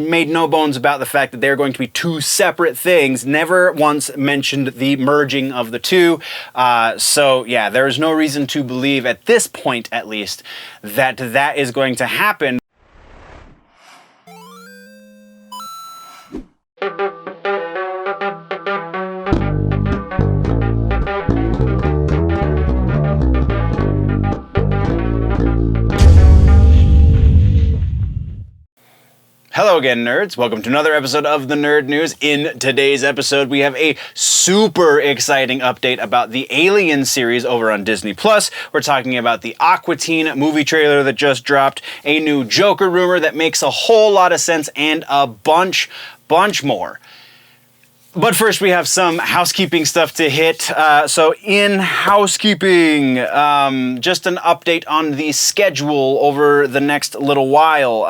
made no bones about the fact that they're going to be two separate things, never once mentioned the merging of the two. So yeah, there is no reason to believe at this point, at least, that that is going to happen. Hello again, nerds. Welcome to another episode of the Nerd News. In today's episode, we have a super exciting update about the Alien series over on Disney+. We're talking about the Aqua movie trailer that just dropped, a new Joker rumor that makes a whole lot of sense, and a bunch more. But first, we have some housekeeping stuff to hit. So in housekeeping, just an update on the schedule over the next little while.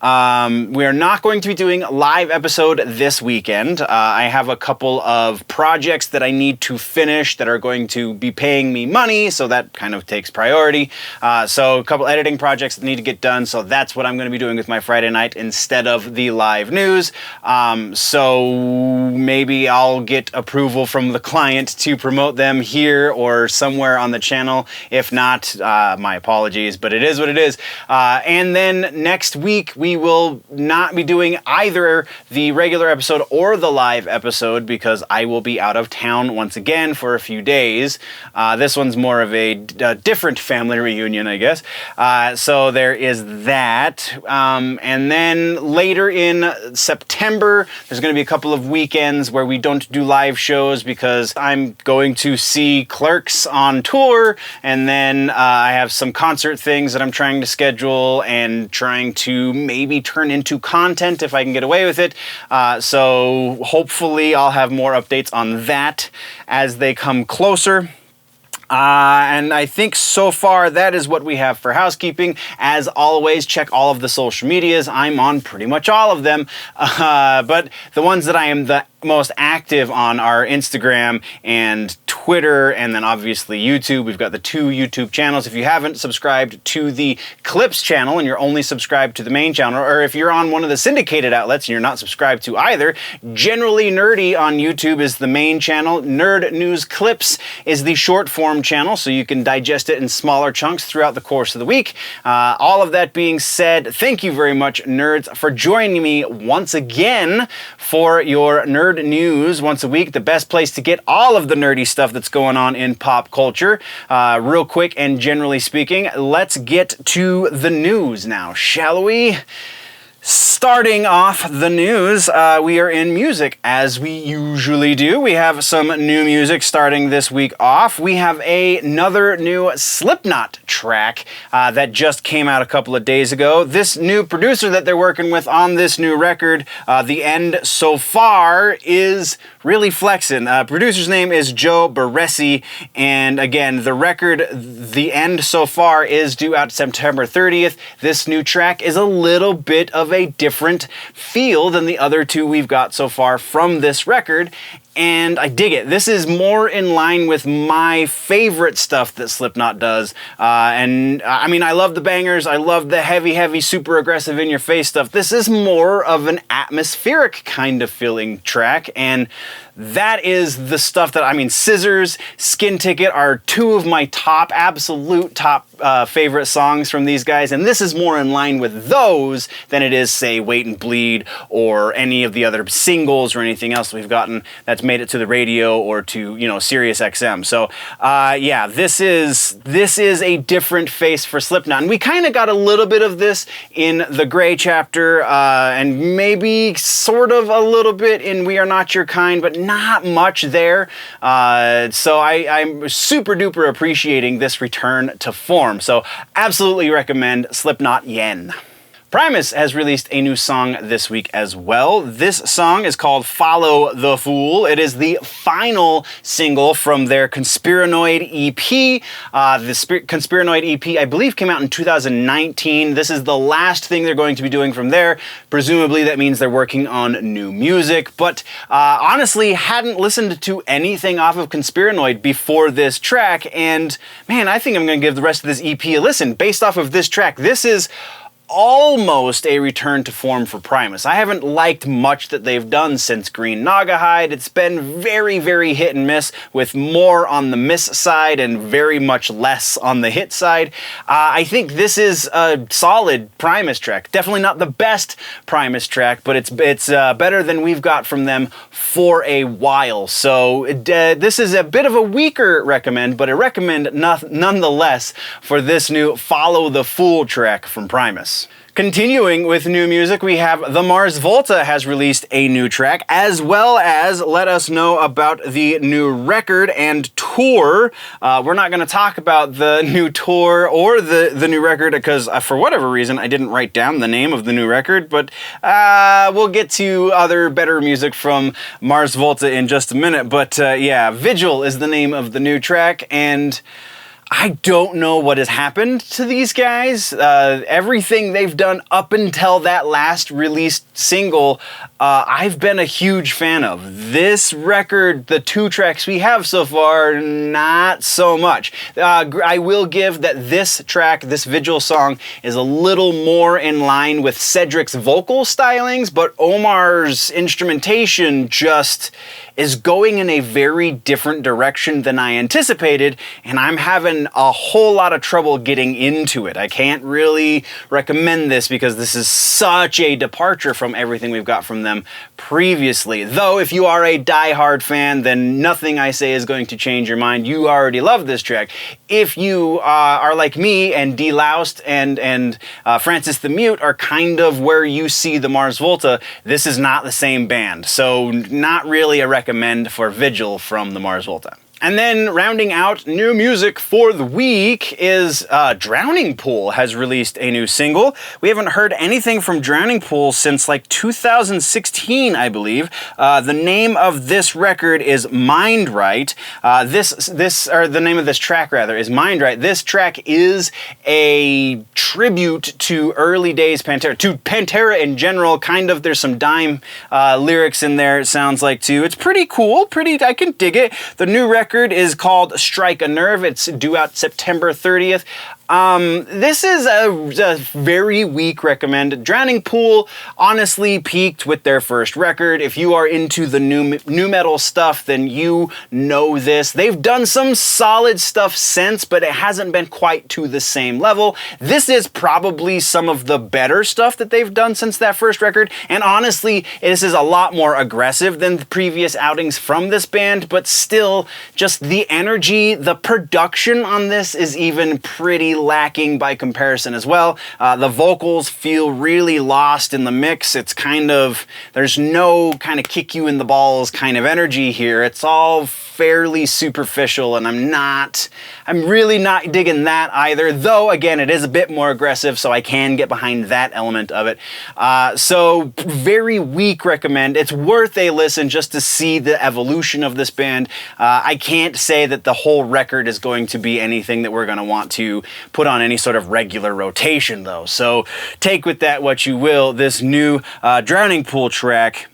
We are not going to be doing a live episode this weekend. I have a couple of projects that I need to finish that are going to be paying me money, so that kind of takes priority. So a couple editing projects that need to get done, so that's what I'm going to be doing with my Friday night instead of the live news. So maybe I'll get approval from the client to promote them here or somewhere on the channel. If not, my apologies, but it is what it is. And then next week, we will not be doing either the regular episode or the live episode because I will be out of town once again for a few days. This one's more of a different family reunion, I guess. So there is that. And then later in September, there's going to be a couple of weekends where we don't do live shows because I'm going to see Clerks on tour, and then I have some concert things that I'm trying to schedule and trying to maybe turn into content if I can get away with it. So hopefully I'll have more updates on that as they come closer. And I think so far that is what we have for housekeeping. As always, check all of the social medias. I'm on pretty much all of them. But the ones that I am the most active on are Instagram and Twitter, and then obviously YouTube. We've got the two YouTube channels. If you haven't subscribed to the Clips channel and you're only subscribed to the main channel, or if you're on one of the syndicated outlets and you're not subscribed to either, Generally Nerdy on YouTube is the main channel. Nerd News Clips is the short form channel, so you can digest it in smaller chunks throughout the course of the week. All of that being said, thank you very much, nerds, for joining me once again for your Nerd News once a week, the best place to get all of the nerdy stuff that's going on in pop culture. Real quick and generally speaking, let's get to the news now, shall we? Starting off the news, we are in music, as we usually do. We have some new music starting this week off. We have another new Slipknot track that just came out a couple of days ago. This new producer that they're working with on this new record, The End So Far, is really flexing. Producer's name is Joe Barresi, and again, the record, The End So Far, is due out September 30th. This new track is a little bit of a different feel than the other two we've got so far from this record, and I dig it. This is more in line with my favorite stuff that Slipknot does. And I mean, I love the bangers. I love the heavy, super aggressive in-your-face stuff. This is more of an atmospheric kind of feeling track, and that is the stuff that, I mean, Scissors, Skin Ticket are two of my absolute top favorite songs from these guys, and this is more in line with those than it is, say, Wait and Bleed or any of the other singles or anything else we've gotten that's made it to the radio or to, you know, Sirius XM. So, yeah, this is a different face for Slipknot, and we kind of got a little bit of this in the Grey chapter, and maybe sort of a little bit in We Are Not Your Kind, but not much there. So I'm super duper appreciating this return to form. So absolutely recommend Slipknot Yen. Primus has released a new song this week as well. This song is called Follow the Fool. It is the final single from their Conspiranoid EP. The Conspiranoid EP, I believe, came out in 2019. This is the last thing they're going to be doing from there. Presumably that means they're working on new music, but honestly hadn't listened to anything off of Conspiranoid before this track, and man, I think I'm going to give the rest of this EP a listen based off of this track. This is almost a return to form for Primus. I haven't liked much that they've done since Green Nagahide. It's been very, very hit and miss, with more on the miss side and very much less on the hit side. I think this is a solid Primus track. Definitely not the best Primus track, but it's better than we've got from them for a while. So this is a bit of a weaker recommend, but a recommend nonetheless for this new Follow the Fool track from Primus. Continuing with new music, we have the Mars Volta has released a new track, as well as let us know about the new record and tour. We're not going to talk about the new tour or the new record because for whatever reason I didn't write down the name of the new record, but we'll get to other better music from Mars Volta in just a minute. But yeah, Vigil is the name of the new track, and I don't know what has happened to these guys. Everything they've done up until that last released single, I've been a huge fan of. This record, the 2 tracks we have so far, not so much. I will give that this track, this Vigil song, is a little more in line with Cedric's vocal stylings, but Omar's instrumentation just is going in a very different direction than I anticipated, and I'm having a whole lot of trouble getting into it. I can't really recommend this because this is such a departure from everything we've got from them previously. Though, if you are a die-hard fan, then nothing I say is going to change your mind. You already love this track. If you are like me, and De-Loused and Francis the Mute are kind of where you see the Mars Volta, this is not the same band. So not really a recommend for Vigil from the Mars Volta. And then rounding out new music for the week is Drowning Pool has released a new single. We haven't heard anything from Drowning Pool since like 2016, I believe. The name of this record is Mind Right. Or the name of this track rather is Mind Right. This track is a tribute to early days Pantera, to Pantera in general. Kind of, there's some Dime lyrics in there, it sounds like too. It's pretty cool, I can dig it. The new record is called Strike a Nerve. It's due out September 30th. This is a very weak recommend. Drowning Pool honestly peaked with their first record. If you are into the new metal stuff, then you know this. They've done some solid stuff since, but it hasn't been quite to the same level. This is probably some of the better stuff that they've done since that first record, and honestly, this is a lot more aggressive than the previous outings from this band, but still, just the energy, the production on this is even pretty lacking by comparison as well. The vocals feel really lost in the mix. It's kind of, there's no kind of kick you in the balls kind of energy here. It's all fairly superficial, and I'm really not digging that either, though again, it is a bit more aggressive, so I can get behind that element of it. So very weak recommend. It's worth a listen just to see the evolution of this band. I can't say that the whole record is going to be anything that we're going to want to put on any sort of regular rotation though. So take with that what you will. This new Drowning Pool track,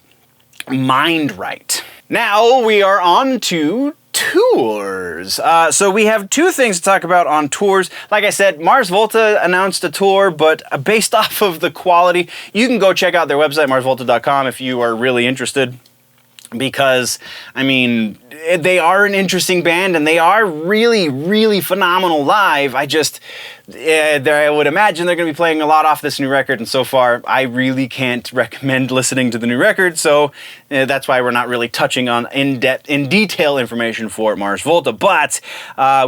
Mind Right. Now we are on to tours. So we have 2 things to talk about on tours. Like I said, Mars Volta announced a tour, but based off of the quality, you can go check out their website, marsvolta.com, if you are really interested. Because, I mean, they are an interesting band, and they are really, really phenomenal live. I would imagine they're going to be playing a lot off this new record, and so far, I really can't recommend listening to the new record, so that's why we're not really touching on in detail information for Mars Volta. But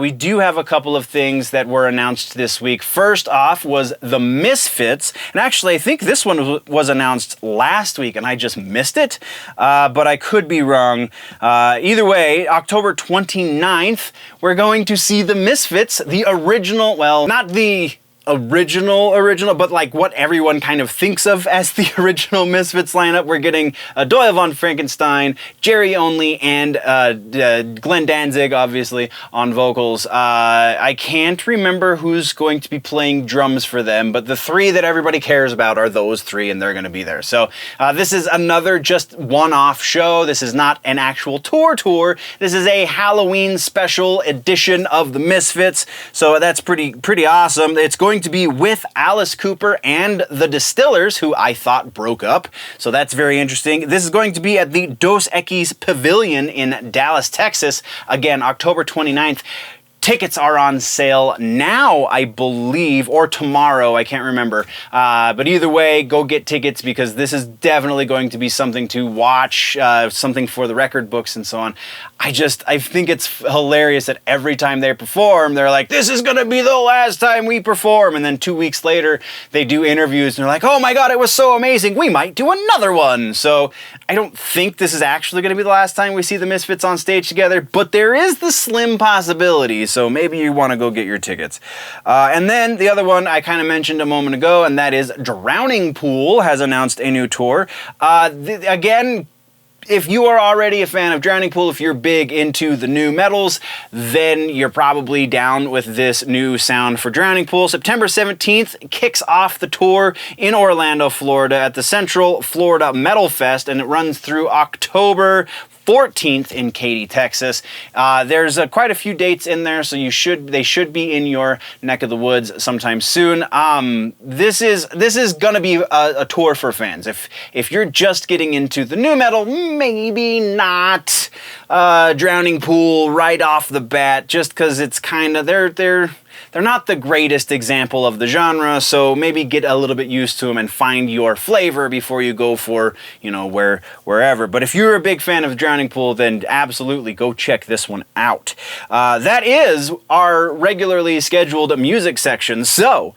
we do have a couple of things that were announced this week. First off was the Misfits, and actually, I think this one was announced last week, and I just missed it, but I could be wrong. Either way, October 29th, we're going to see the Misfits, the original, well, not the original, but like what everyone kind of thinks of as the original Misfits lineup. We're getting Doyle von Frankenstein, Jerry Only, and Glenn Danzig, obviously, on vocals. I can't remember who's going to be playing drums for them, but the 3 that everybody cares about are those 3, and they're going to be there. So this is another just one-off show. This is not an actual tour. This is a Halloween special edition of the Misfits, so that's pretty awesome. It's going going to be with Alice Cooper and the Distillers, who I thought broke up. So that's very interesting. This is going to be at the Dos Equis Pavillion in Dallas, Texas. Again, October 29th. Tickets are on sale now, I believe, or tomorrow, I can't remember. But either way, go get tickets because this is definitely going to be something to watch, something for the record books and so on. I think it's hilarious that every time they perform, they're like, this is gonna be the last time we perform. And then 2 weeks later, they do interviews and they're like, oh my God, it was so amazing. We might do another one. So I don't think this is actually gonna be the last time we see the Misfits on stage together, but there is the slim possibility. So maybe you wanna go get your tickets. And then the other one I kind of mentioned a moment ago, and that is Drowning Pool has announced a new tour. Again, if you are already a fan of Drowning Pool, if you're big into the new metals, then you're probably down with this new sound for Drowning Pool. September 17th kicks off the tour in Orlando, Florida at the Central Florida Metal Fest, and it runs through October 14th in Katy, Texas. There's quite a few dates in there, so they should be in your neck of the woods sometime soon. This is gonna be a tour for fans. If you're just getting into the new metal, maybe not Drowning Pool right off the bat, just because it's kind of they're not the greatest example of the genre, so maybe get a little bit used to them and find your flavor before you go for, wherever. But if you're a big fan of Drowning Pool, then absolutely go check this one out. That is our regularly scheduled music section. So,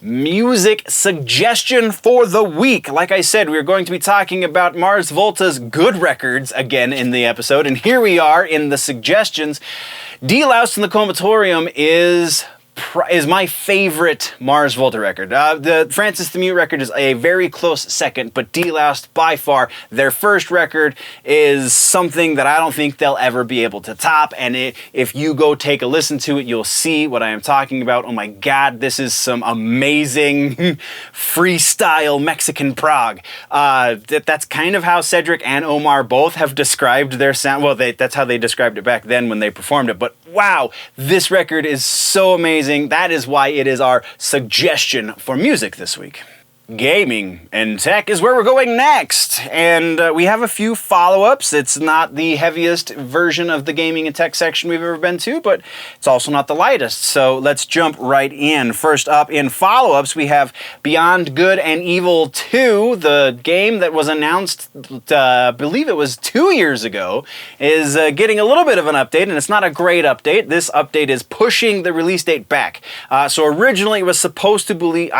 music suggestion for the week. Like I said, we're going to be talking about Mars Volta's good records again in the episode, and here we are in the suggestions. De-Loused and the Comatorium is my favorite Mars Volta record. The Francis the Mute record is a very close second, but De-Loused, by far, their first record is something that I don't think they'll ever be able to top, and if you go take a listen to it, you'll see what I am talking about. Oh my God, this is some amazing freestyle Mexican prog. That's kind of how Cedric and Omar both have described their sound. Well, that's how they described it back then when they performed it, but wow, this record is so amazing. That is why it is our suggestion for music this week. Gaming and tech is where we're going next, and we have a few follow-ups. It's not the heaviest version of the gaming and tech section we've ever been to, but it's also not the lightest, so let's jump right in. First up in follow-ups, we have Beyond Good and Evil 2, the game that was announced, I believe it was 2 years ago, is getting a little bit of an update, and it's not a great update. This update is pushing the release date back. So originally it was supposed to, be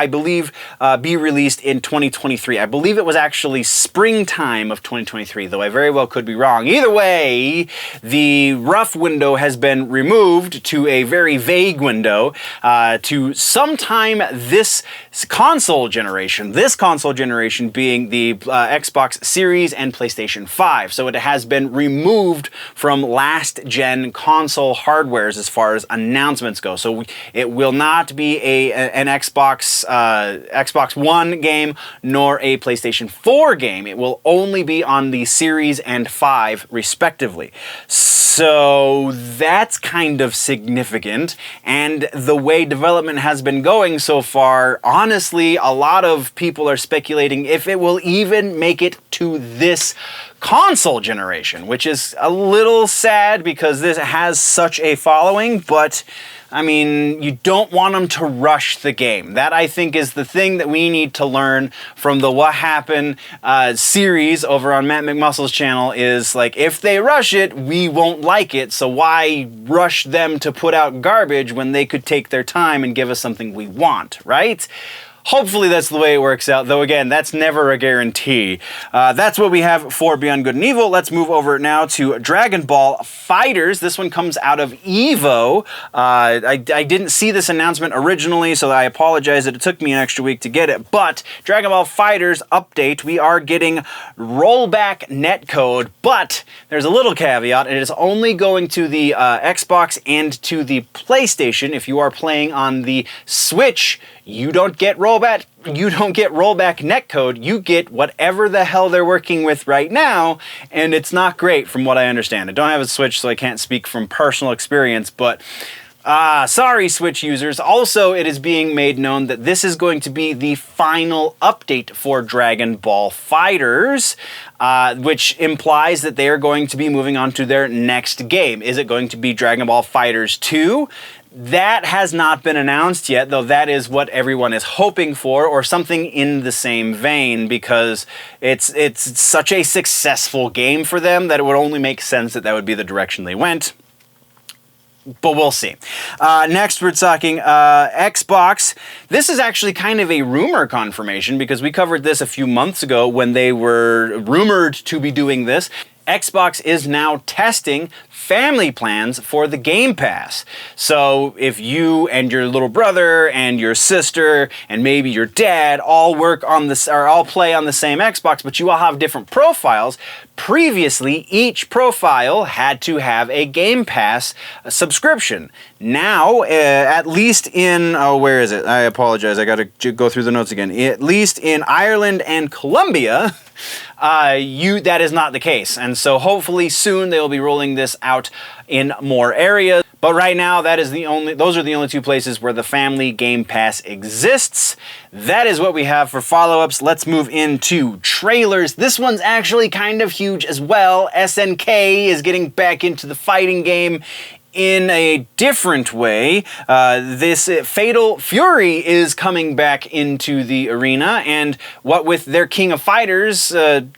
released in 2023. I believe it was actually springtime of 2023, though I very well could be wrong. Either way, the rough window has been removed to a very vague window to sometime this console generation. This console generation being the Xbox Series and PlayStation 5. So it has been removed from last gen console hardwares as far as announcements go. So it will not be an Xbox One game nor a PlayStation 4 game. It will only be on the Series and 5 respectively. So that's kind of significant, and the way development has been going so far, honestly, a lot of people are speculating if it will even make it to this console generation, which is a little sad because this has such a following, but I mean, you don't want them to rush the game. That, I think, is the thing that we need to learn from the What Happened series over on Matt McMuscle's channel is, like, if they rush it, we won't like it, so why rush them to put out garbage when they could take their time and give us something we want, right? Hopefully that's the way it works out, though again, that's never a guarantee. That's what we have for Beyond Good and Evil. Let's move over now to Dragon Ball Fighterz. This one comes out of EVO. I didn't see this announcement originally, so I apologize that it took me an extra week to get it, but Dragon Ball Fighterz update, we are getting rollback netcode, but there's a little caveat. It is only going to the Xbox and to the PlayStation. If you are playing on the Switch, you don't get rollback netcode, you get whatever the hell they're working with right now, and it's not great from what I understand. I don't have a Switch, so I can't speak from personal experience, but Sorry, Switch users. Also, it is being made known that this is going to be the final update for Dragon Ball Fighterz, which implies that they are going to be moving on to their next game. Is it going to be Dragon Ball Fighterz 2? That has not been announced yet, though that is what everyone is hoping for, or something in the same vein, because it's such a successful game for them that it would only make sense that that would be the direction they went. But we'll see. Next, we're talking Xbox. This is actually kind of a rumor confirmation because we covered this a few months ago when they were rumored to be doing this. Xbox is now testing family plans for the Game Pass. So if you and your little brother and your sister and maybe your dad all work on this or all play on the same Xbox, but you all have different profiles, previously each profile had to have a Game Pass subscription. Now, at least in, where is it? I apologize, I gotta go through the notes again. At least in Ireland and Colombia, that is not the case. And so hopefully soon they'll be rolling this out in more areas. But right now, those are the only two places where the family Game Pass exists. That is what we have for follow-ups. Let's move into trailers. This one's actually kind of huge as well. SNK is getting back into the fighting game in a different way. This Fatal Fury is coming back into the arena, and what with their King of Fighters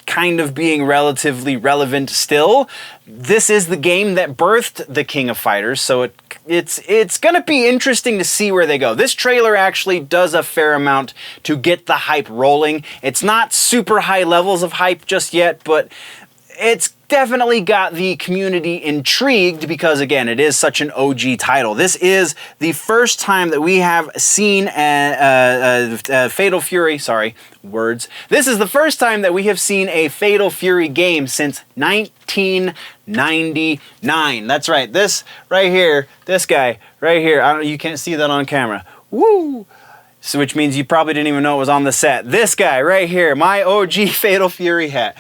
kind of being relatively relevant still, this is the game that birthed the King of Fighters, so it's gonna be interesting to see where they go. This trailer actually does a fair amount to get the hype rolling. It's not super high levels of hype just yet, but it's definitely got the community intrigued because, again, it is such an OG title. This is the first time that we have seen Fatal Fury, This is the first time that we have seen a Fatal Fury game since 1999. That's right, this right here, this guy right here, you can't see that on camera. Woo! So which means you probably didn't even know it was on the set. This guy right here, my OG Fatal Fury hat.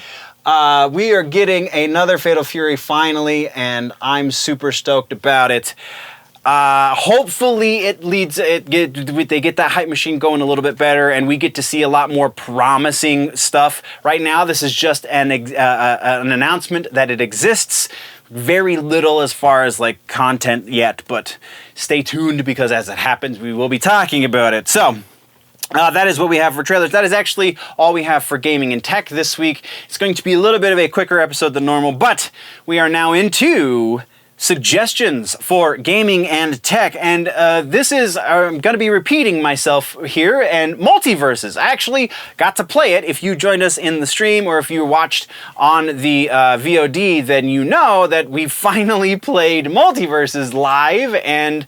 We are getting another Fatal Fury finally, and I'm super stoked about it. Hopefully they get that hype machine going a little bit better, and we get to see a lot more promising stuff. Right now, this is just an announcement that it exists. Very little as far as like content yet, but stay tuned because as it happens, we will be talking about it. So. That is what we have for trailers. That is actually all we have for gaming and tech this week. It's going to be a little bit of a quicker episode than normal, but we are now into suggestions for gaming and tech, and this is, I'm going to be repeating myself here, and Multiversus. I actually got to play it. If you joined us in the stream or if you watched on the VOD, then you know that we finally played Multiversus live, and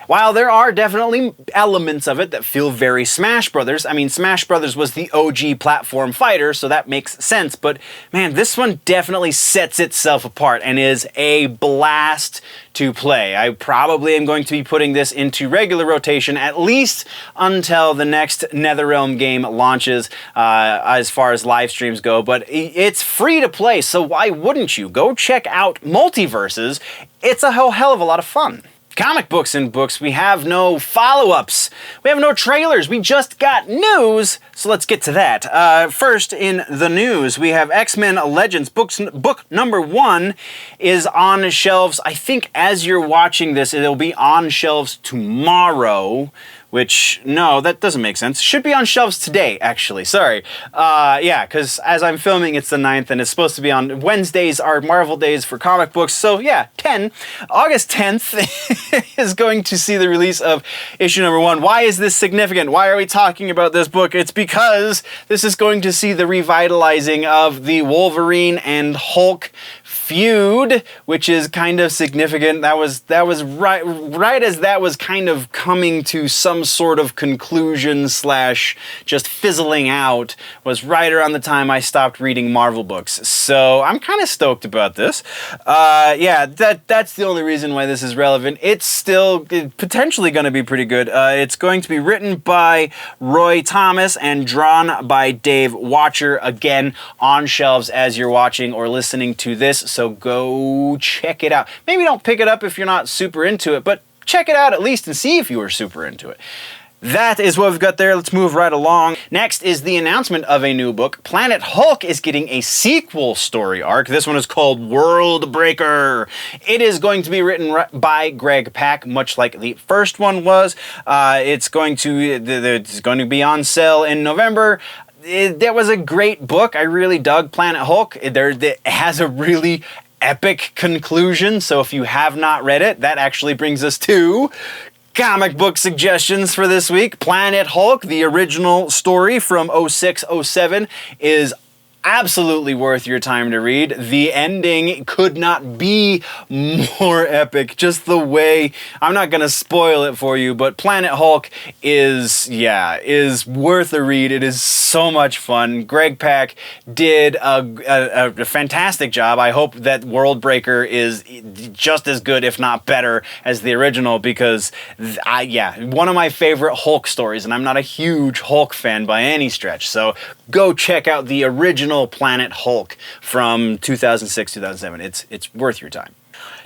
while there are definitely elements of it that feel very Smash Brothers, I mean, Smash Brothers was the OG platform fighter, so that makes sense, but man, this one definitely sets itself apart and is a blast to play. I probably am going to be putting this into regular rotation at least until the next NetherRealm game launches as far as live streams go, but it's free to play, so why wouldn't you? Go check out Multiversus. It's a hell of a lot of fun. Comic books and books, we have no follow-ups. We have no trailers. We just got news, so let's get to that. First, in the news, we have X-Men Legends. Book number 1 is on shelves. I think as you're watching this, it'll be on shelves tomorrow. Which, no, that doesn't make sense. Should be on shelves today, actually. Sorry. Yeah, because as I'm filming, it's the 9th, and it's supposed to be on Wednesdays are Marvel days for comic books. So, yeah, August 10th is going to see the release of issue number 1. Why is this significant? Why are we talking about this book? It's because this is going to see the revitalizing of the Wolverine and Hulk feud, which is kind of significant. That was right as that was kind of coming to some sort of conclusion slash just fizzling out, was right around the time I stopped reading Marvel books. So I'm kind of stoked about this. Yeah, that's the only reason why this is relevant. It's still potentially going to be pretty good. It's going to be written by Roy Thomas and drawn by Dave Wachter, again on shelves as you're watching or listening to this. So go check it out. Maybe don't pick it up if you're not super into it, but check it out at least and see if you were super into it. That is what we've got there. Let's move right along. Next is the announcement of a new book. Planet Hulk is getting a sequel story arc. This one is called World Breaker. It is going to be written by Greg Pak, much like the first one was. It's going to be on sale in November. That was a great book. I really dug Planet Hulk. It has a really epic conclusion, so if you have not read it, that actually brings us to comic book suggestions for this week. Planet Hulk, the original story from 06-07, is absolutely worth your time to read. The ending could not be more epic. Just the way, I'm not going to spoil it for you, but Planet Hulk is worth a read. It is so much fun. Greg Pak did a fantastic job. I hope that World Breaker is just as good, if not better, as the original, because one of my favorite Hulk stories, and I'm not a huge Hulk fan by any stretch, so go check out the original Planet Hulk from 2006-2007. It's worth your time.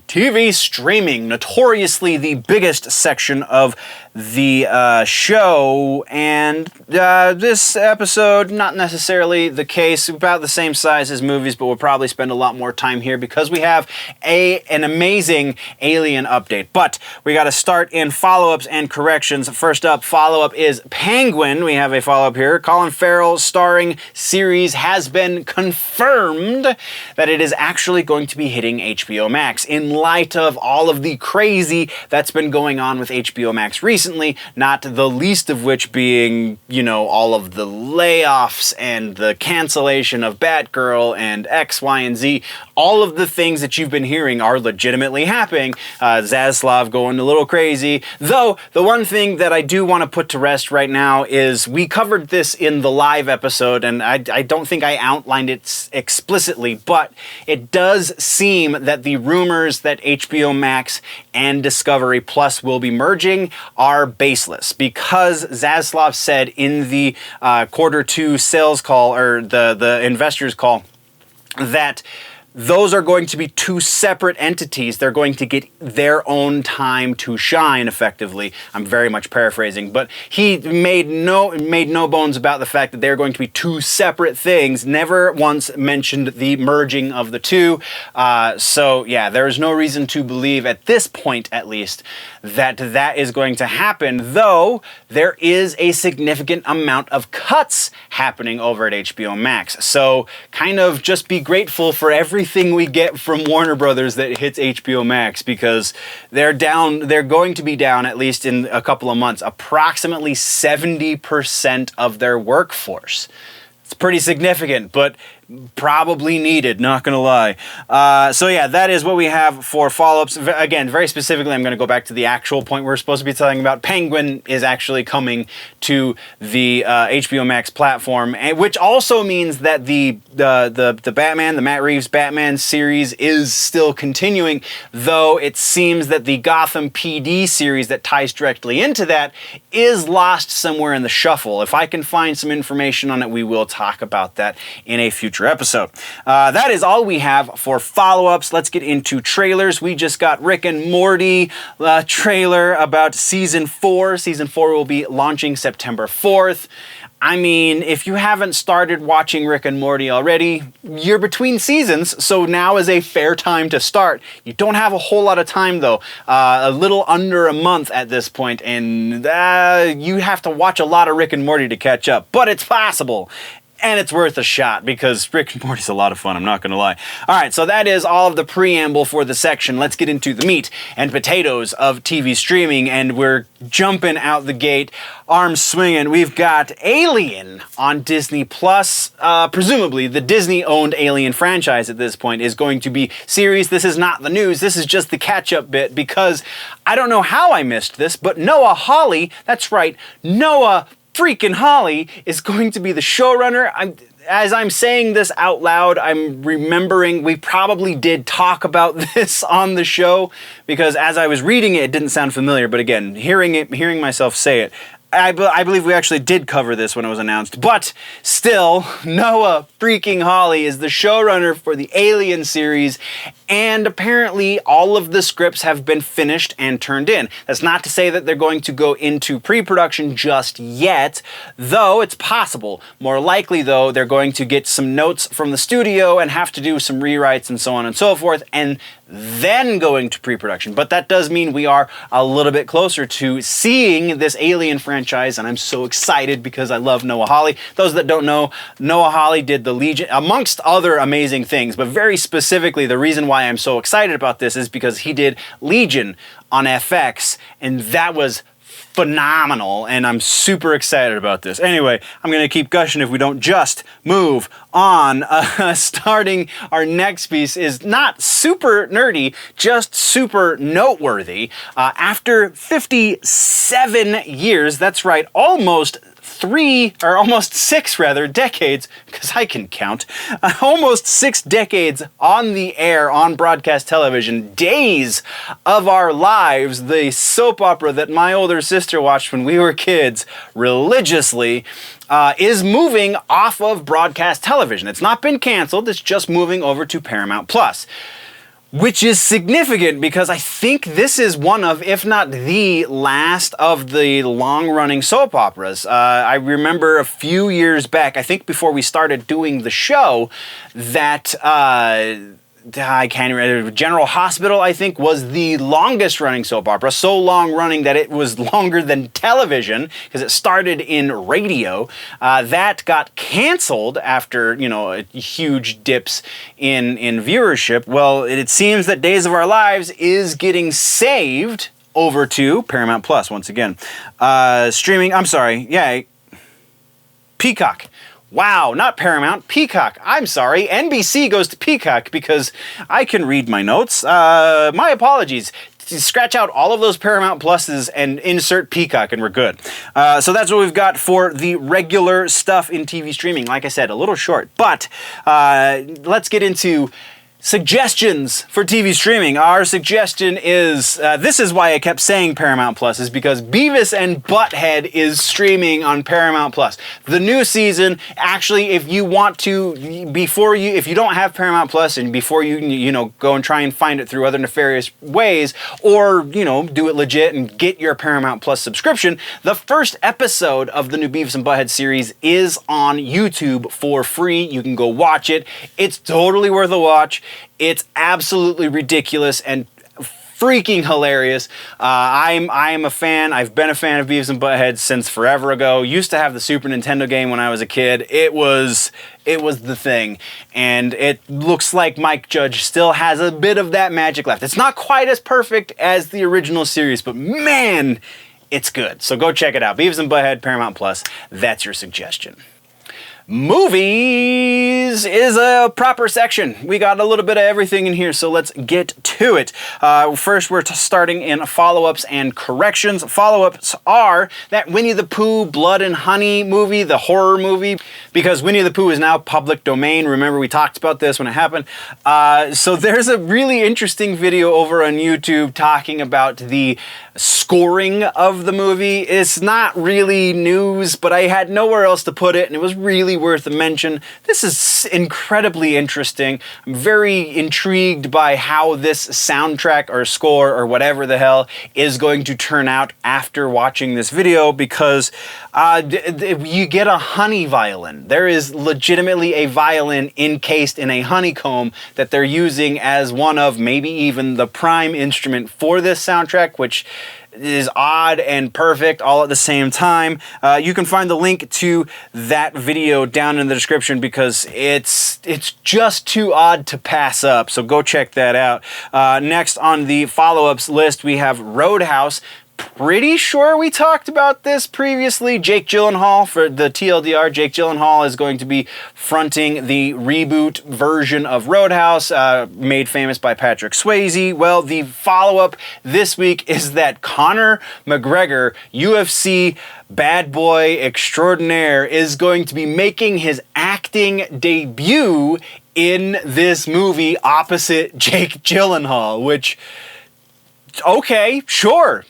TV streaming, notoriously the biggest section of the show, and this episode, not necessarily the case, about the same size as movies, but we'll probably spend a lot more time here because we have an amazing Alien update. But we got to start in follow-ups and corrections. First up, follow-up is Penguin. We have a follow-up here. Colin Farrell starring series has been confirmed that it is actually going to be hitting HBO Max in light of all of the crazy that's been going on with HBO Max recently, not the least of which being, all of the layoffs and the cancellation of Batgirl and X, Y, and Z. All of the things that you've been hearing are legitimately happening. Zaslav going a little crazy. Though, the one thing that I do want to put to rest right now is we covered this in the live episode, and I don't think I outlined it explicitly, but it does seem that the rumors that HBO Max and Discovery Plus will be merging are baseless, because Zaslav said in the quarter 2 sales call, or the investors call, that those are going to be two separate entities. They're going to get their own time to shine, effectively. I'm very much paraphrasing, but he made no bones about the fact that they're going to be two separate things. Never once mentioned the merging of the two. So yeah, there is no reason to believe, at this point at least, that is going to happen, though there is a significant amount of cuts happening over at HBO Max. So kind of just be grateful for everything we get from Warner Brothers that hits HBO Max, because they're going to be down, at least in a couple of months, approximately 70% of their workforce. It's pretty significant, but probably needed, not gonna lie. So yeah, that is what we have for follow-ups. Again, very specifically, I'm gonna go back to the actual point we're supposed to be telling about. Penguin is actually coming to the HBO Max platform, which also means that the Batman, the Matt Reeves Batman series is still continuing, though it seems that the Gotham PD series that ties directly into that is lost somewhere in the shuffle. If I can find some information on it, we will talk about that in a future episode. That is all we have for follow-ups. Let's get into trailers. We just got Rick and Morty trailer about Season 4. Season 4 will be launching September 4th. I mean, if you haven't started watching Rick and Morty already, you're between seasons, so now is a fair time to start. You don't have a whole lot of time, though. A little under a month at this point, and you have to watch a lot of Rick and Morty to catch up, but it's possible. And it's worth a shot, because Rick and Morty's a lot of fun, I'm not going to lie. All right, so that is all of the preamble for the section. Let's get into the meat and potatoes of TV streaming, and we're jumping out the gate, arms swinging. We've got Alien on Disney+. Presumably, the Disney-owned Alien franchise at this point is going to be series. This is not the news. This is just the catch-up bit, because I don't know how I missed this, but Noah Hawley, that's right, Noah freaking Hawley is going to be the showrunner. As I'm saying this out loud, I'm remembering we probably did talk about this on the show, because as I was reading it, it didn't sound familiar. But again, hearing myself say it, I believe we actually did cover this when it was announced, but still, Noah freaking Hawley is the showrunner for the Alien series, and apparently all of the scripts have been finished and turned in. That's not to say that they're going to go into pre-production just yet, though it's possible. More likely, though, they're going to get some notes from the studio and have to do some rewrites and so on and so forth, and then going to pre-production. But that does mean we are a little bit closer to seeing this Alien franchise, and I'm so excited because I love Noah Hawley. Those that don't know, Noah Hawley did the Legion, amongst other amazing things, but very specifically, the reason why I'm so excited about this is because he did Legion on FX, and that was phenomenal, and I'm super excited about this. Anyway, I'm going to keep gushing if we don't just move on. Starting our next piece is not super nerdy, just super noteworthy. After 57 years, that's right, almost 6 decades, because I can count, almost 6 decades on the air, on broadcast television, Days of Our Lives, the soap opera that my older sister watched when we were kids religiously, is moving off of broadcast television. It's not been canceled, it's just moving over to Paramount Plus. Which is significant because I think this is one of, if not the last of the long-running soap operas. I remember a few years back, I think before we started doing the show, that I can't remember, General Hospital, I think, was the longest running soap opera, so long running that it was longer than television, because it started in radio. That got canceled after, huge dips in viewership. Well, it seems that Days of Our Lives is getting saved over to Paramount Plus once again. Streaming, Peacock. Wow, not Paramount, Peacock. I'm sorry, NBC goes to Peacock because I can read my notes. My apologies. Scratch out all of those Paramount Pluses and insert Peacock and we're good. So that's what we've got for the regular stuff in TV streaming. Like I said, a little short, but let's get into suggestions for TV streaming. Our suggestion is, this is why I kept saying Paramount Plus, is because Beavis and Butthead is streaming on Paramount Plus. The new season, actually, if you want to, if you don't have Paramount Plus and before you go and try and find it through other nefarious ways, or, do it legit and get your Paramount Plus subscription, the first episode of the new Beavis and Butthead series is on YouTube for free. You can go watch it. It's totally worth a watch. It's absolutely ridiculous and freaking hilarious. I'm a fan. I've been a fan of Beavis and Butthead since forever ago. Used to have the Super Nintendo game when I was a kid. It was the thing. And it looks like Mike Judge still has a bit of that magic left. It's not quite as perfect as the original series, but man, it's good. So go check it out. Beavis and Butthead, Paramount Plus. That's your suggestion. Movies is a proper section. We got a little bit of everything in here, so let's get to it. First, we're starting in follow-ups and corrections. Follow-ups are that Winnie the Pooh Blood and Honey movie, the horror movie, because Winnie the Pooh is now public domain. Remember, we talked about this when it happened. So there's a really interesting video over on YouTube talking about the scoring of the movie. It's not really news, but I had nowhere else to put it, and it was really worth a mention. This is incredibly interesting. I'm very intrigued by how this soundtrack or score or whatever the hell is going to turn out after watching this video, because you get a honey violin. There is legitimately a violin encased in a honeycomb that they're using as one of, maybe even the prime instrument for this soundtrack, which is odd and perfect all at the same time. You can find the link to that video down in the description because it's just too odd to pass up, so go check that out. Next on the follow-ups list, we have Roadhouse. Pretty sure we talked about this previously. Jake Gyllenhaal, for the TLDR, Jake Gyllenhaal is going to be fronting the reboot version of Roadhouse, made famous by Patrick Swayze. Well, the follow-up this week is that Conor McGregor, UFC bad boy extraordinaire, is going to be making his acting debut in this movie opposite Jake Gyllenhaal, which, okay, sure.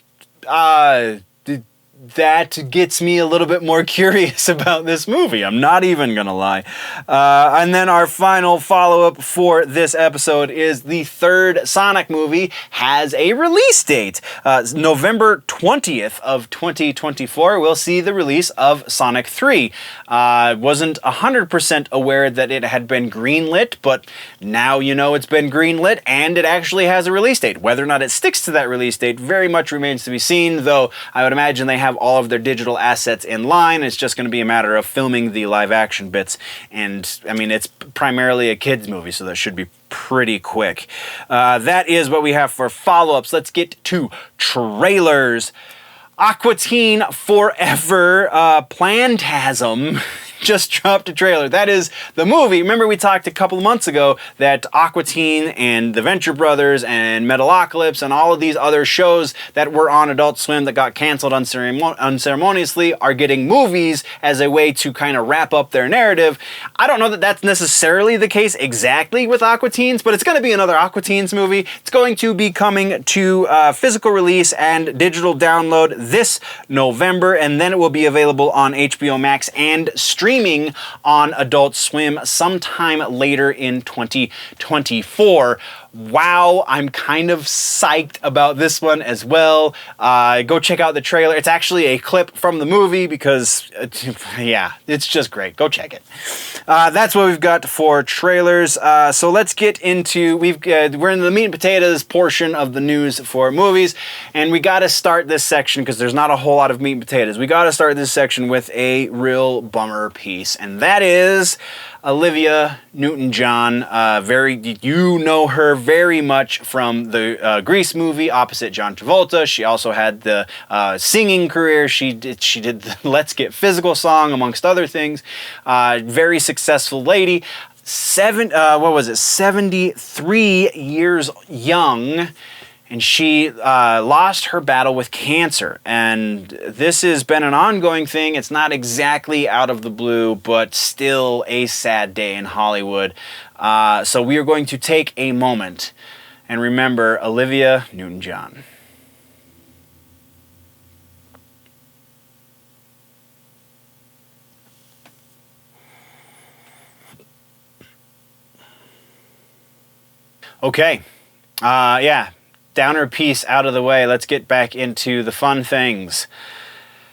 that gets me a little bit more curious about this movie. I'm not even gonna lie. And then our final follow-up for this episode is the third Sonic movie has a release date. November 20th of 2024, we'll see the release of Sonic 3. Wasn't 100% aware that it had been greenlit, but now you know it's been greenlit and it actually has a release date. Whether or not it sticks to that release date very much remains to be seen, though I would imagine they have all of their digital assets in line. It's just going to be a matter of filming the live action bits. And I mean, it's primarily a kids movie, so that should be pretty quick. That is what we have for follow-ups. Let's get to trailers. Aqua Teen Forever Plantasm just dropped a trailer. That is the movie. Remember we talked a couple of months ago that Aqua Teen and the Venture Brothers and Metalocalypse and all of these other shows that were on Adult Swim that got canceled unceremoniously are getting movies as a way to kind of wrap up their narrative. I don't know that that's necessarily the case exactly with Aqua Teens, but it's going to be another Aqua Teens movie. It's going to be coming to physical release and digital download this November, and then it will be available on HBO Max and streaming on Adult Swim sometime later in 2024. Wow, I'm kind of psyched about this one as well. Go check out the trailer. It's actually a clip from the movie because, yeah, it's just great. Go check it. That's what we've got for trailers. So let's get into, we're in the meat and potatoes portion of the news for movies, and we got to start this section because there's not a whole lot of meat and potatoes. We got to start this section with a real bummer piece, and that is Olivia Newton-John. You know her very much from the Grease movie opposite John Travolta. She also had the singing career. She did the Let's Get Physical song, amongst other things. Very successful lady. 73 years young. And she lost her battle with cancer. And this has been an ongoing thing. It's not exactly out of the blue, but still a sad day in Hollywood. So we are going to take a moment and remember Olivia Newton-John. Okay. Yeah. Downer piece out of the way, let's get back into the fun things.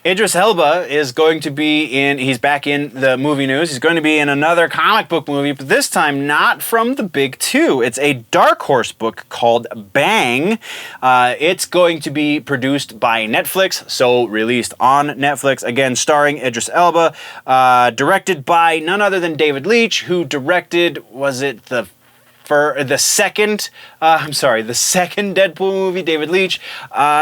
Idris Elba is going to be he's back in the movie news. He's going to be in another comic book movie, but this time not from the big two. It's a Dark Horse book called Bang. It's going to be produced by Netflix, so released on Netflix. Again, starring Idris Elba. Directed by none other than David Leitch, who directed, the second Deadpool movie, David Leitch.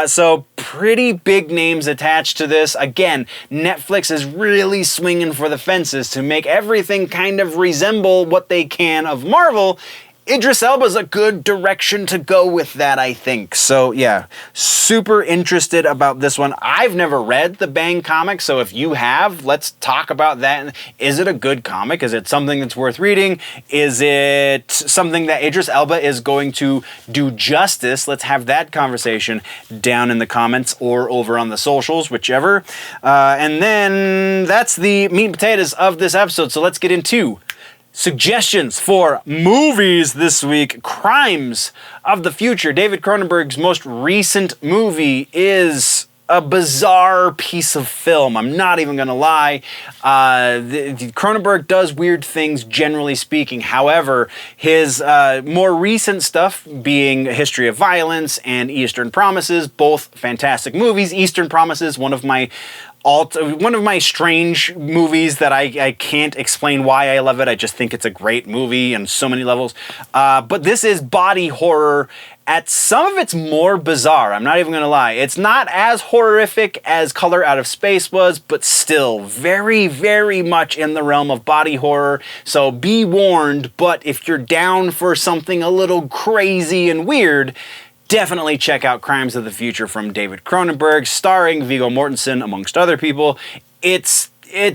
So pretty big names attached to this. Again, Netflix is really swinging for the fences to make everything kind of resemble what they can of Marvel. Idris Elba's a good direction to go with that, I think. So yeah, super interested about this one. I've never read the Bang comic, so if you have, let's talk about that. Is it a good comic? Is it something that's worth reading? Is it something that Idris Elba is going to do justice? Let's have that conversation down in the comments or over on the socials, whichever. And then that's the meat and potatoes of this episode, so let's get into suggestions for movies this week. Crimes of the Future. David Cronenberg's most recent movie is a bizarre piece of film. I'm not even going to lie. Cronenberg does weird things, generally speaking. However, his more recent stuff, being History of Violence and Eastern Promises, both fantastic movies. Eastern Promises, one of my strange movies that I can't explain why I love it. I just think it's a great movie on so many levels. But this is body horror. At some of it's more bizarre. I'm not even going to lie. It's not as horrific as Color Out of Space was, but still very, very much in the realm of body horror. So be warned, but if you're down for something a little crazy and weird, definitely check out Crimes of the Future from David Cronenberg, starring Viggo Mortensen, amongst other people. It's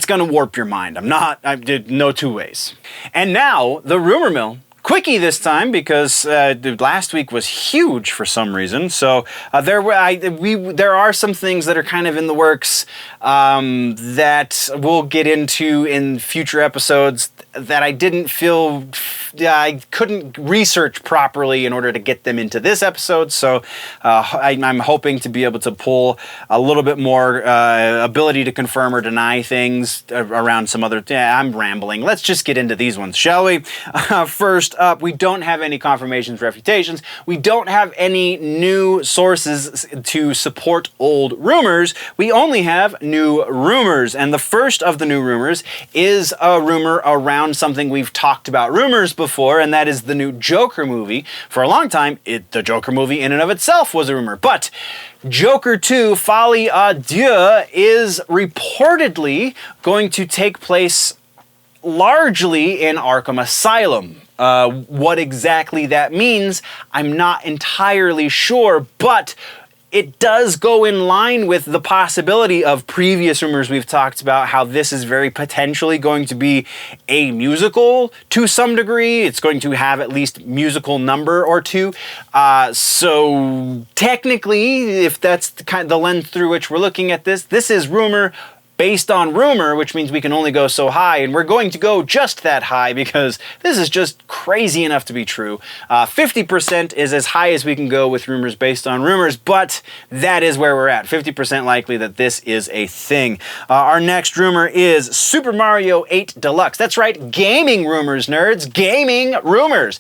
going to warp your mind. I did no two ways. And now, the rumor mill quickie this time because last week was huge for some reason. So there are some things that are kind of in the works that we'll get into in future episodes that I didn't feel I couldn't research properly in order to get them into this episode. So I'm hoping to be able to pull a little bit more ability to confirm or deny things around some other... I'm rambling. Let's just get into these ones, shall we? First up, we don't have any confirmations, refutations. We don't have any new sources to support old rumors. We only have new rumors. And the first of the new rumors is a rumor around something we've talked about rumors before, and that is the new Joker movie. For a long time, the Joker movie in and of itself was a rumor. But Joker 2, Folie à Deux, is reportedly going to take place largely in Arkham Asylum. What exactly that means, I'm not entirely sure, but it does go in line with the possibility of previous rumors we've talked about, how this is very potentially going to be a musical to some degree. It's going to have at least musical number or two. So technically, if that's the lens through which we're looking at this, this is rumor based on rumor, which means we can only go so high, and we're going to go just that high because this is just crazy enough to be true. 50% is as high as we can go with rumors based on rumors, but that is where we're at. 50% likely that this is a thing. Our next rumor is Super Mario 8 Deluxe. That's right, gaming rumors, nerds. Gaming rumors.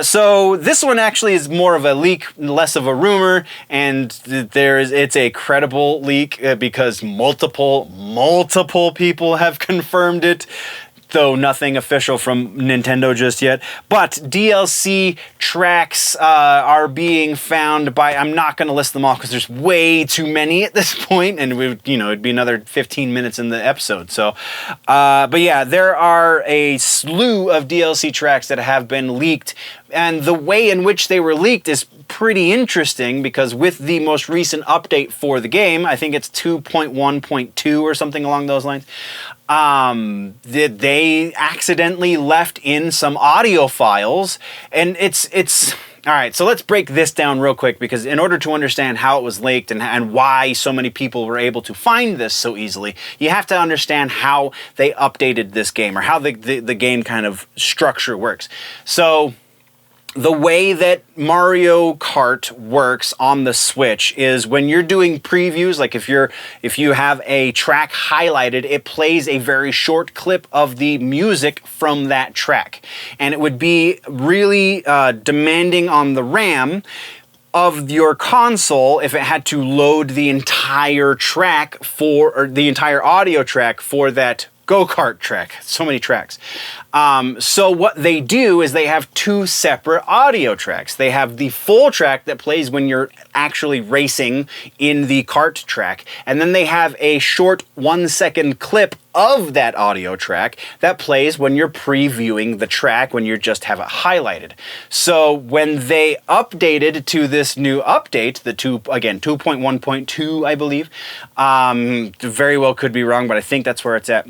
So this one actually is more of a leak, less of a rumor, and it's a credible leak because multiple people have confirmed it, though nothing official from Nintendo just yet. But DLC tracks are being found by... I'm not going to list them all because there's way too many at this point, and it'd be another 15 minutes in the episode. So, but yeah, there are a slew of DLC tracks that have been leaked, and the way in which they were leaked is pretty interesting because with the most recent update for the game, I think it's 2.1.2 or something along those lines, they accidentally left in some audio files, and it's all right, so let's break this down real quick because in order to understand how it was leaked and why so many people were able to find this so easily, you have to understand how they updated this game or how the game kind of structure works. So the way that Mario Kart works on the Switch is when you're doing previews, like if you have a track highlighted, it plays a very short clip of the music from that track. And it would be really demanding on the RAM of your console if it had to load the entire track or the entire audio track for that go-kart track. So many tracks. So what they do is they have two separate audio tracks. They have the full track that plays when you're actually racing in the kart track, and then they have a short 1-second clip of that audio track that plays when you're previewing the track, when you just have it highlighted. So when they updated to this new update, the 2.1.2, I believe, very well could be wrong, but I think that's where it's at.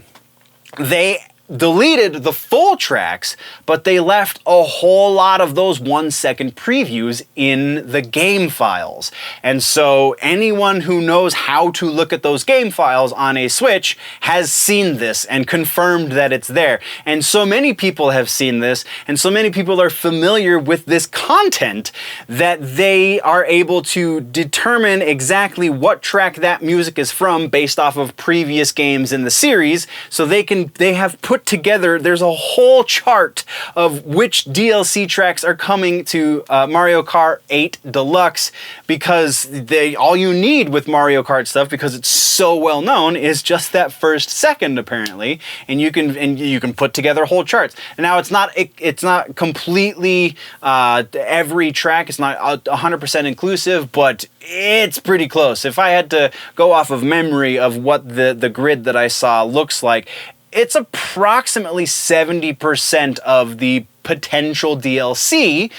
They deleted the full tracks, but they left a whole lot of those 1-second previews in the game files. And so anyone who knows how to look at those game files on a Switch has seen this and confirmed that it's there. And so many people have seen this, and so many people are familiar with this content that they are able to determine exactly what track that music is from based off of previous games in the series. So they have put together, there's a whole chart of which DLC tracks are coming to Mario Kart 8 Deluxe, because all you need with Mario Kart stuff, because it's so well known, is just that first second apparently, and you can put together whole charts. And now it's not completely every track, it's not 100% inclusive, but it's pretty close. If I had to go off of memory of what the grid that I saw looks like, it's approximately 70% of the potential DLC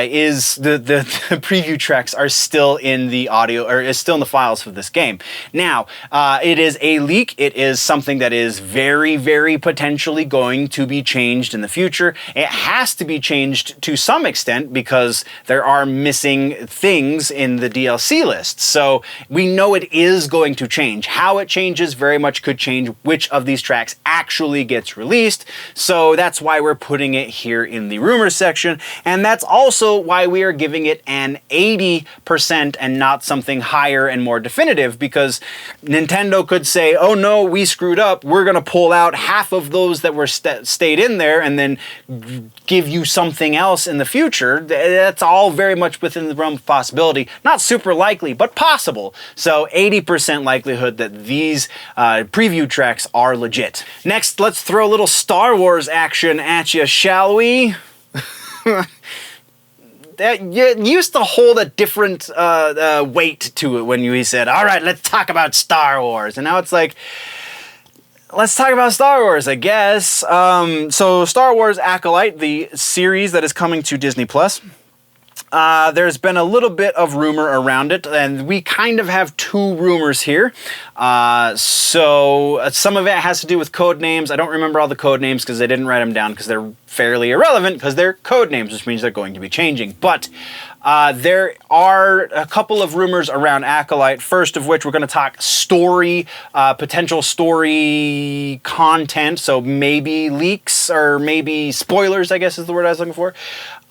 is the preview tracks are still in the audio, or is still in the files for this game. Now, it is a leak. It is something that is very, very potentially going to be changed in the future. It has to be changed to some extent because there are missing things in the DLC list. So we know it is going to change. How it changes very much could change which of these tracks actually gets released. So that's why we're putting it here in the rumors section, and that's also why we are giving it an 80% and not something higher and more definitive, because Nintendo could say, oh no, we screwed up, we're gonna pull out half of those that were stayed in there and then give you something else in the future. That's all very much within the realm of possibility. Not super likely, but possible. So 80% likelihood that these preview tracks are legit. Next, let's throw a little Star Wars action at you, shall we? That used to hold a different weight to it when you said, all right, let's talk about Star Wars. And now it's like, let's talk about Star Wars, I guess. So Star Wars Acolyte, the series that is coming to Disney+. There's been a little bit of rumor around it, and we kind of have two rumors here. So some of it has to do with code names. I don't remember all the code names because I didn't write them down because they're fairly irrelevant because they're code names, which means they're going to be changing. But there are a couple of rumors around Acolyte, first of which we're going to talk story, potential story content, so maybe leaks or maybe spoilers, I guess is the word I was looking for.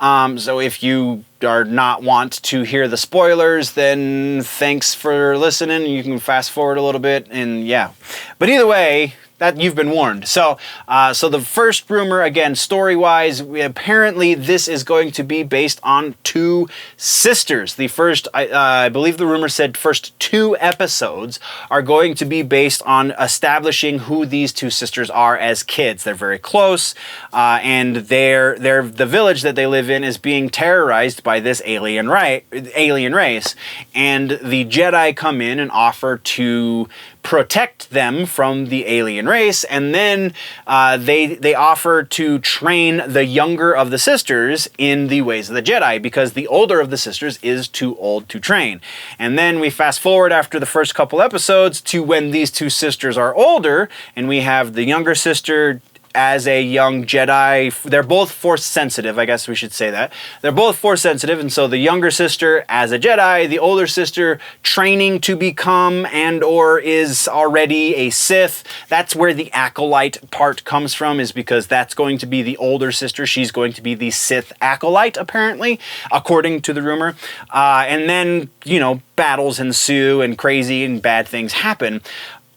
So if you are not want to hear the spoilers, then thanks for listening. You can fast forward a little bit, and yeah. But either way, that you've been warned. So the first rumor, again, story-wise, apparently this is going to be based on two sisters. The first, I believe the rumor said first 2 episodes are going to be based on establishing who these two sisters are as kids. They're very close, and the village that they live in is being terrorized by this alien race, and the Jedi come in and offer to protect them from the alien race, and then they offer to train the younger of the sisters in the ways of the Jedi, because the older of the sisters is too old to train. And then we fast forward after the first couple episodes to when these two sisters are older, and we have the younger sister as a young Jedi. They're both Force sensitive, I guess we should say that. They're both Force sensitive, and so the younger sister as a Jedi, the older sister training to become and or is already a Sith. That's where the Acolyte part comes from, is because that's going to be the older sister. She's going to be the Sith Acolyte, apparently, according to the rumor. And then, you know, battles ensue and crazy and bad things happen.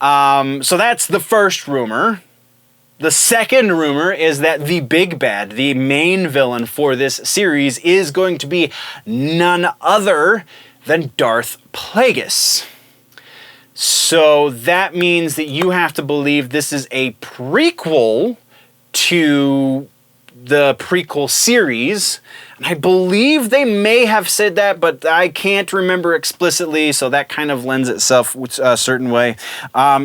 So that's the first rumor. The second rumor is that the big bad, the main villain for this series, is going to be none other than Darth Plagueis. So that means that you have to believe this is a prequel to the prequel series. And I believe they may have said that, but I can't remember explicitly, so that kind of lends itself a certain way.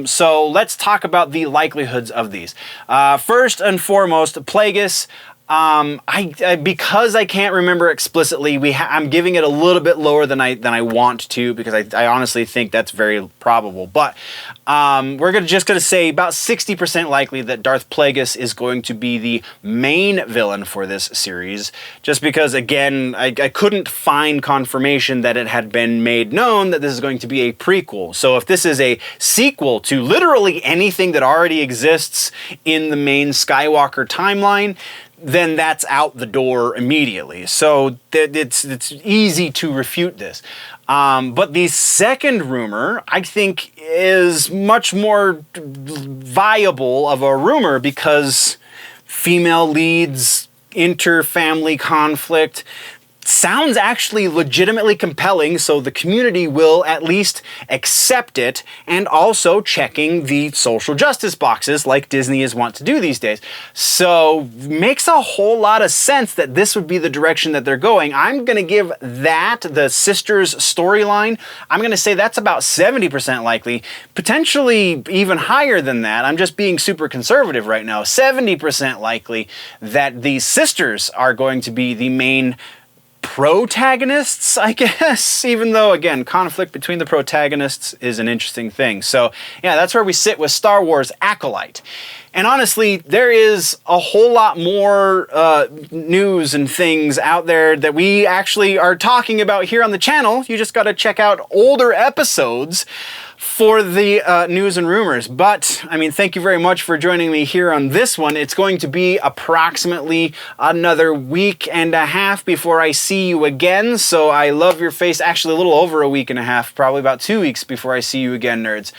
So let's talk about the likelihoods of these. First and foremost, Plagueis. Because I can't remember explicitly, I'm giving it a little bit lower than I want to, because I honestly think that's very probable. But we're just going to say about 60% likely that Darth Plagueis is going to be the main villain for this series, just because, again, I couldn't find confirmation that it had been made known that this is going to be a prequel. So if this is a sequel to literally anything that already exists in the main Skywalker timeline, then that's out the door immediately. So it's easy to refute this. But the second rumor, I think, is much more viable of a rumor, because female leads, inter-family conflict, sounds actually legitimately compelling, so the community will at least accept it, and also checking the social justice boxes like Disney is wont to do these days. So makes a whole lot of sense that this would be the direction that they're going. I'm going to give that, the sisters storyline, I'm going to say that's about 70% likely, potentially even higher than that. I'm just being super conservative right now. 70% likely that these sisters are going to be the main protagonists, I guess, even though, again, conflict between the protagonists is an interesting thing. So yeah, that's where we sit with Star Wars Acolyte. And honestly, there is a whole lot more news and things out there that we actually are talking about here on the channel. You just got to check out older episodes for the news and rumors. But, I mean, thank you very much for joining me here on this one. It's going to be approximately another week and a half before I see you again. So I love your face. Actually, a little over a week and a half, probably about 2 weeks before I see you again, nerds.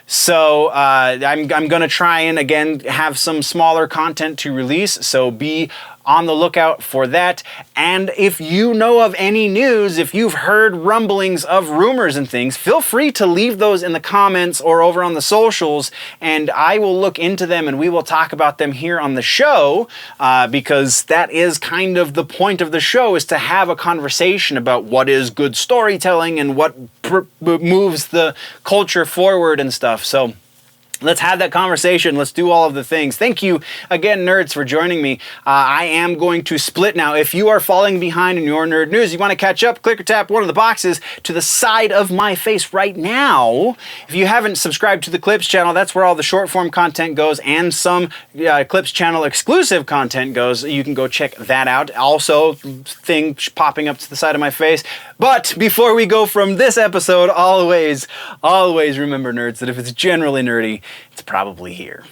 So I'm going to try and, again, have some smaller content to release. So be on the lookout for that. And if you know of any news, if you've heard rumblings of rumors and things, feel free to leave those in the comments or over on the socials, and I will look into them and we will talk about them here on the show, because that is kind of the point of the show, is to have a conversation about what is good storytelling and what moves the culture forward and stuff. So let's have that conversation. Let's do all of the things. Thank you again, nerds, for joining me. I am going to split now. If you are falling behind in your nerd news, you want to catch up, click or tap one of the boxes to the side of my face right now. If you haven't subscribed to the Clips channel, that's where all the short form content goes, and some Clips channel exclusive content goes. You can go check that out. Also, thing popping up to the side of my face. But before we go from this episode, always remember, nerds, that if it's generally nerdy, it's probably here.